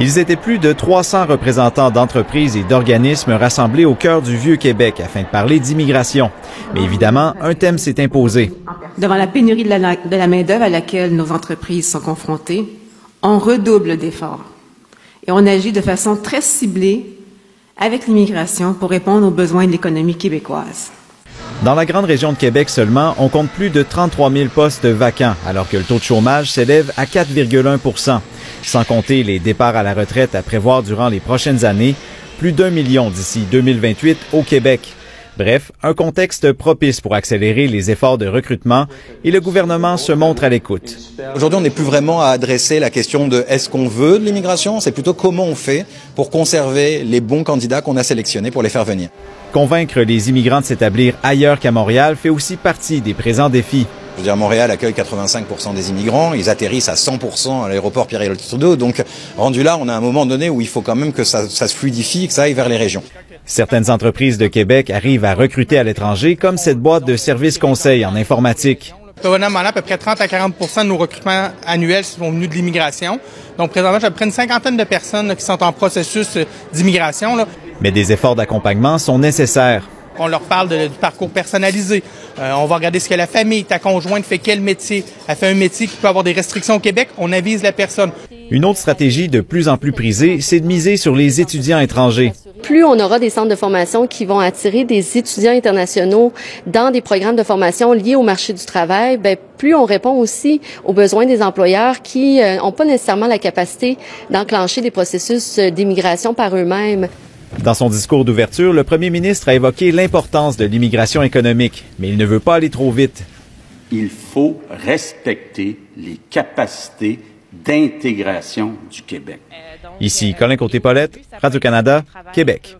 Ils étaient plus de 300 représentants d'entreprises et d'organismes rassemblés au cœur du Vieux-Québec afin de parler d'immigration. Mais évidemment, un thème s'est imposé. Devant la pénurie de la main-d'œuvre à laquelle nos entreprises sont confrontées, on redouble d'efforts et on agit de façon très ciblée avec l'immigration pour répondre aux besoins de l'économie québécoise. Dans la grande région de Québec seulement, on compte plus de 33 000 postes vacants, alors que le taux de chômage s'élève à 4,1 %. Sans compter les départs à la retraite à prévoir durant les prochaines années, plus d'1 million d'ici 2028 au Québec. Bref, un contexte propice pour accélérer les efforts de recrutement et le gouvernement se montre à l'écoute. Aujourd'hui, on n'est plus vraiment à adresser la question de est-ce qu'on veut de l'immigration, c'est plutôt comment on fait pour conserver les bons candidats qu'on a sélectionnés pour les faire venir. Convaincre les immigrants de s'établir ailleurs qu'à Montréal fait aussi partie des présents défis. Je veux dire, Montréal accueille 85% des immigrants, ils atterrissent à 100% à l'aéroport Pierre-Éliott-Trudeau, donc rendu là, on a un moment donné où il faut quand même que ça se fluidifie, que ça aille vers les régions. Certaines entreprises de Québec arrivent à recruter à l'étranger, comme cette boîte de services conseils en informatique. Présentement, à peu près 30 à 40% de nos recrutements annuels sont venus de l'immigration. Donc, présentement, j'ai à peu près une cinquantaine de personnes qui sont en processus d'immigration. Mais des efforts d'accompagnement sont nécessaires. On leur parle du parcours personnalisé. On va regarder ce que la famille, ta conjointe fait quel métier. Elle fait un métier qui peut avoir des restrictions au Québec. On avise la personne. Une autre stratégie de plus en plus prisée, c'est de miser sur les étudiants étrangers. Plus on aura des centres de formation qui vont attirer des étudiants internationaux dans des programmes de formation liés au marché du travail, plus on répond aussi aux besoins des employeurs qui n'ont pas nécessairement la capacité d'enclencher des processus d'immigration par eux-mêmes. Dans son discours d'ouverture, le premier ministre a évoqué l'importance de l'immigration économique, mais il ne veut pas aller trop vite. Il faut respecter les capacités d'intégration du Québec. Ici Colin Côté-Paulette, Radio-Canada, Québec.